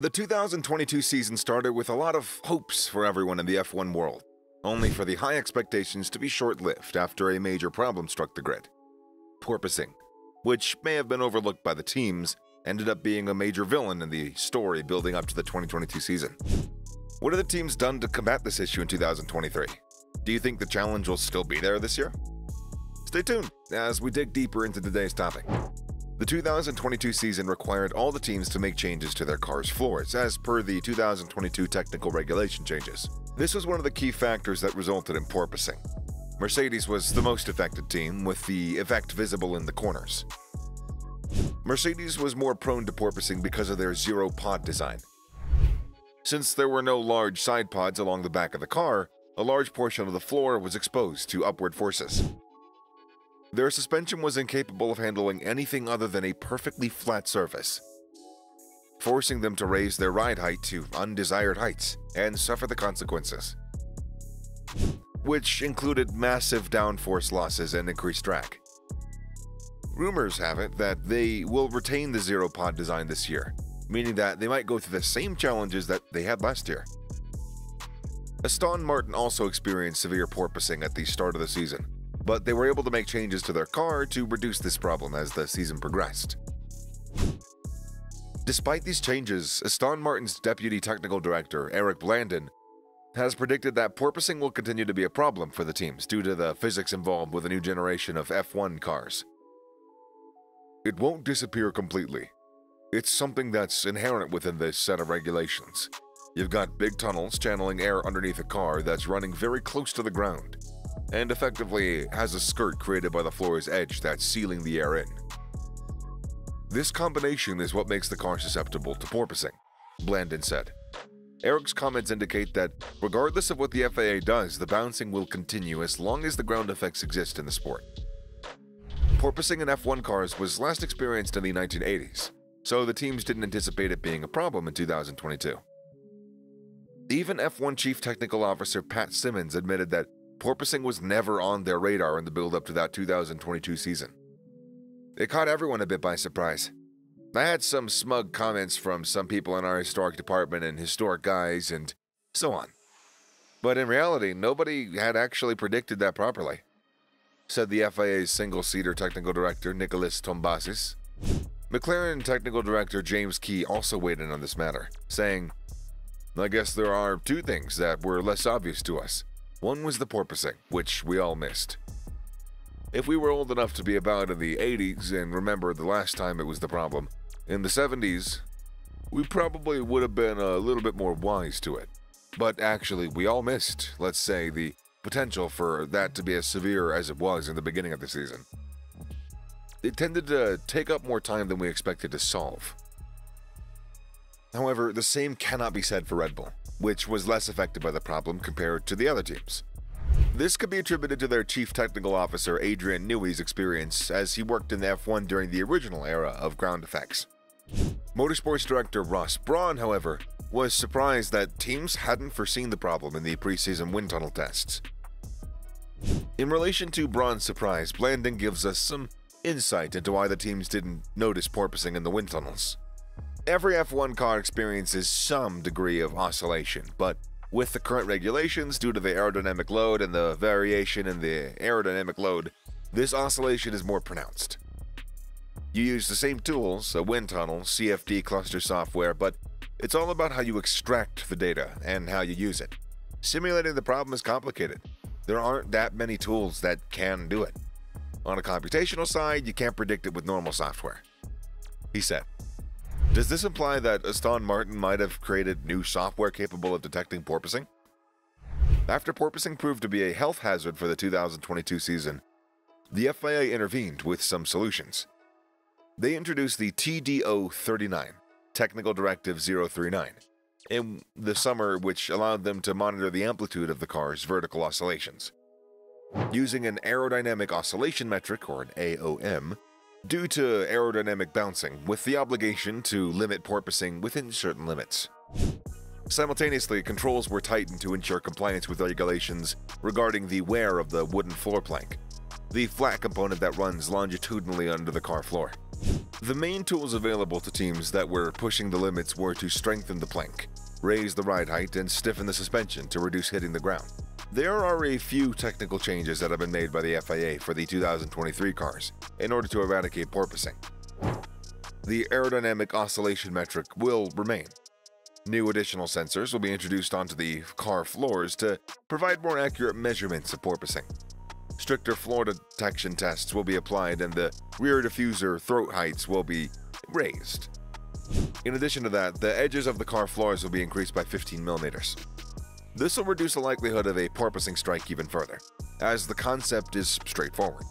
The 2022 season started with a lot of hopes for everyone in the F1 world, only for the high expectations to be short-lived after a major problem struck the grid. Porpoising, which may have been overlooked by the teams, ended up being a major villain in the story building up to the 2022 season. What have the teams done to combat this issue in 2023? Do you think the challenge will still be there this year? Stay tuned as we dig deeper into today's topic. The 2022 season required all the teams to make changes to their cars' floors, as per the 2022 technical regulation changes. This was one of the key factors that resulted in porpoising. Mercedes was the most affected team, with the effect visible in the corners. Mercedes was more prone to porpoising because of their zero-pod design. Since there were no large side pods along the back of the car, a large portion of the floor was exposed to upward forces. Their suspension was incapable of handling anything other than a perfectly flat surface, forcing them to raise their ride height to undesired heights and suffer the consequences, which included massive downforce losses and increased drag. Rumors have it that they will retain the zero-pod design this year, meaning that they might go through the same challenges that they had last year. Aston Martin also experienced severe porpoising at the start of the season, but they were able to make changes to their car to reduce this problem as the season progressed. Despite these changes, Aston Martin's deputy technical director, Eric Blandon, has predicted that porpoising will continue to be a problem for the teams due to the physics involved with a new generation of F1 cars. It won't disappear completely. It's something that's inherent within this set of regulations. You've got big tunnels channeling air underneath a car that's running very close to the ground, and effectively has a skirt created by the floor's edge that's sealing the air in. This combination is what makes the car susceptible to porpoising, Blandon said. Eric's comments indicate that regardless of what the FAA does, the bouncing will continue as long as the ground effects exist in the sport. Porpoising in F1 cars was last experienced in the 1980s, so the teams didn't anticipate it being a problem in 2022. Even F1 Chief Technical Officer Pat Simmons admitted that porpoising was never on their radar in the build-up to that 2022 season. It caught everyone a bit by surprise. I had some smug comments from some people in our historic department and historic guys and so on. But in reality, nobody had actually predicted that properly, said the FIA's single-seater technical director Nicholas Tombasis. McLaren technical director James Key also weighed in on this matter, saying, "I guess there are two things that were less obvious to us. One was the porpoising, which we all missed. If we were old enough to be about in the 80s and remember the last time it was the problem, in the 70s, we probably would have been a little bit more wise to it. But actually, we all missed, let's say, the potential for that to be as severe as it was in the beginning of the season. It tended to take up more time than we expected to solve." However, the same cannot be said for Red Bull, which was less affected by the problem compared to the other teams. This could be attributed to their chief technical officer Adrian Newey's experience as he worked in the F1 during the original era of ground effects. Motorsports director Ross Brawn, however, was surprised that teams hadn't foreseen the problem in the preseason wind tunnel tests. In relation to Brawn's surprise, Blandon gives us some insight into why the teams didn't notice porpoising in the wind tunnels. Every F1 car experiences some degree of oscillation, but with the current regulations, due to the aerodynamic load and the variation in the aerodynamic load, this oscillation is more pronounced. You use the same tools, a wind tunnel, CFD cluster software, but it's all about how you extract the data and how you use it. Simulating the problem is complicated. There aren't that many tools that can do it. On a computational side, you can't predict it with normal software, he said. Does this imply that Aston Martin might have created new software capable of detecting porpoising? After porpoising proved to be a health hazard for the 2022 season, the FIA intervened with some solutions. They introduced the TDO39, Technical Directive 039, in the summer, which allowed them to monitor the amplitude of the car's vertical oscillations. Using an aerodynamic oscillation metric, or an AOM, due to aerodynamic bouncing, with the obligation to limit porpoising within certain limits. Simultaneously, controls were tightened to ensure compliance with regulations regarding the wear of the wooden floor plank. the flat component that runs longitudinally under the car floor. The main tools available to teams that were pushing the limits were to strengthen the plank, raise the ride height, and stiffen the suspension to reduce hitting the ground. There are a few technical changes that have been made by the FIA for the 2023 cars in order to eradicate porpoising. The aerodynamic oscillation metric will remain. New additional sensors will be introduced onto the car floors to provide more accurate measurements of porpoising. Stricter floor detection tests will be applied and the rear diffuser throat heights will be raised. In addition to that, the edges of the car floors will be increased by 15 millimeters. This will reduce the likelihood of a porpoising strike even further, as the concept is straightforward.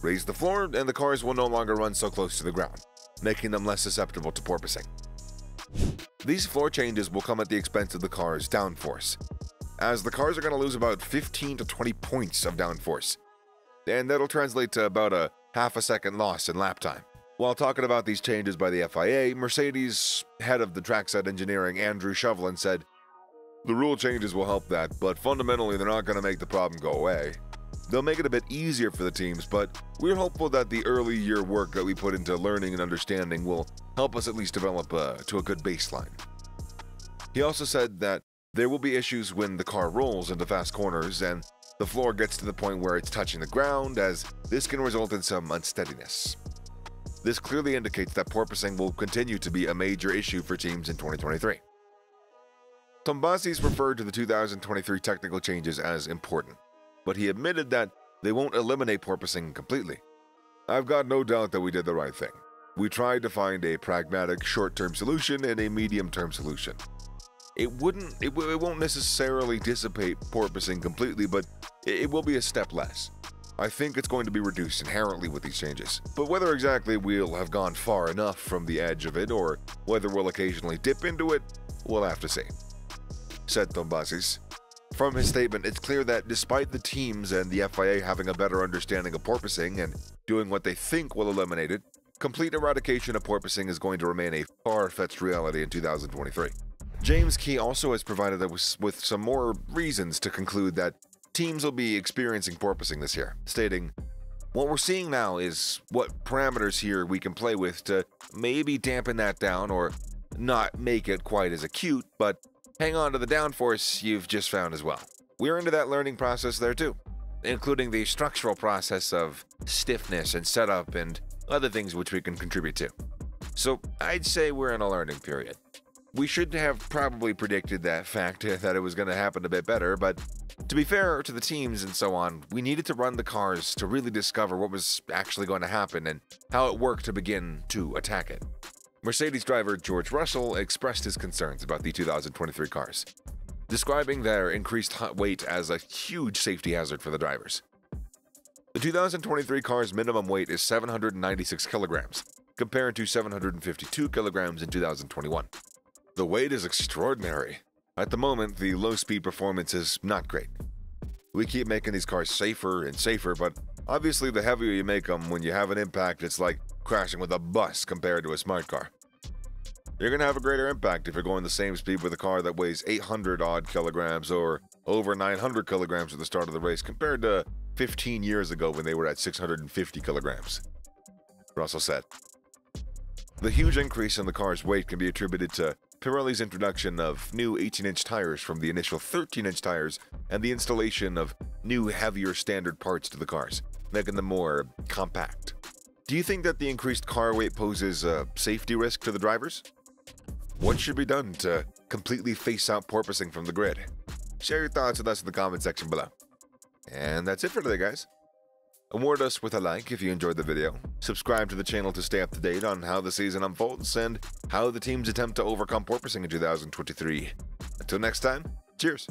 Raise the floor and the cars will no longer run so close to the ground, making them less susceptible to porpoising. These floor changes will come at the expense of the car's downforce, as the cars are going to lose about 15 to 20 points of downforce, and that'll translate to about a half a second loss in lap time. While talking about these changes by the FIA, Mercedes head of the trackside engineering Andrew Chauvelin said, "The rule changes will help that, but fundamentally they're not going to make the problem go away. They'll make it a bit easier for the teams, but we're hopeful that the early year work that we put into learning and understanding will help us at least develop to a good baseline." He also said that there will be issues when the car rolls into fast corners and the floor gets to the point where it's touching the ground, as this can result in some unsteadiness. This clearly indicates that porpoising will continue to be a major issue for teams in 2023. Tombazis referred to the 2023 technical changes as important, but he admitted that they won't eliminate porpoising completely. "I've got no doubt that we did the right thing. We tried to find a pragmatic short-term solution and a medium-term solution. It won't necessarily dissipate porpoising completely, but it will be a step less. I think it's going to be reduced inherently with these changes, but whether exactly we'll have gone far enough from the edge of it or whether we'll occasionally dip into it, we'll have to see," said Tombazis. From his statement, it's clear that despite the teams and the FIA having a better understanding of porpoising and doing what they think will eliminate it, complete eradication of porpoising is going to remain a far-fetched reality in 2023. James Key also has provided us with some more reasons to conclude that teams will be experiencing porpoising this year, stating, "What we're seeing now is what parameters here we can play with to maybe dampen that down or not make it quite as acute, but hang on to the downforce you've just found as well." We're into that learning process there too, including the structural process of stiffness and setup and other things which we can contribute to. So I'd say we're in a learning period. We should have probably predicted that fact that it was going to happen a bit better, but to be fair to the teams and so on, we needed to run the cars to really discover what was actually going to happen and how it worked to begin to attack it. Mercedes driver George Russell expressed his concerns about the 2023 cars, describing their increased weight as a huge safety hazard for the drivers. The 2023 car's minimum weight is 796 kilograms, compared to 752 kilograms in 2021. The weight is extraordinary. At the moment, the low-speed performance is not great. We keep making these cars safer and safer, but obviously the heavier you make them, when you have an impact, it's like crashing with a bus compared to a smart car. You're going to have a greater impact if you're going the same speed with a car that weighs 800-odd kilograms or over 900 kilograms at the start of the race compared to 15 years ago when they were at 650 kilograms, Russell said. The huge increase in the car's weight can be attributed to Pirelli's introduction of new 18-inch tires from the initial 13-inch tires and the installation of new, heavier standard parts to the cars, making them more compact. Do you think that the increased car weight poses a safety risk to the drivers? What should be done to completely phase out porpoising from the grid? Share your thoughts with us in the comment section below. And that's it for today, guys. Award us with a like if you enjoyed the video, subscribe to the channel to stay up to date on how the season unfolds and how the teams attempt to overcome porpoising in 2023. Until next time, cheers!